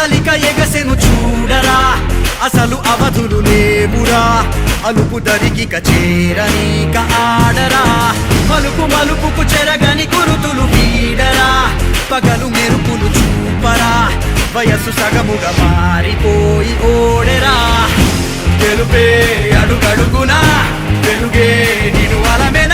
కదలిక ఎగసెను చూడరా అసలు అవధులు లేవురా అలుపు దరికిక చేరనీక ఆడరా మలుపు మలుపుకు చెరగని గురుతులు వీడరా పగలు మెరుపులు చూపరా వయస్సు సగముగా మారిపోయి ఓడెరా గెలుపే అడుగడుగునా వెలుగే నిను అలమె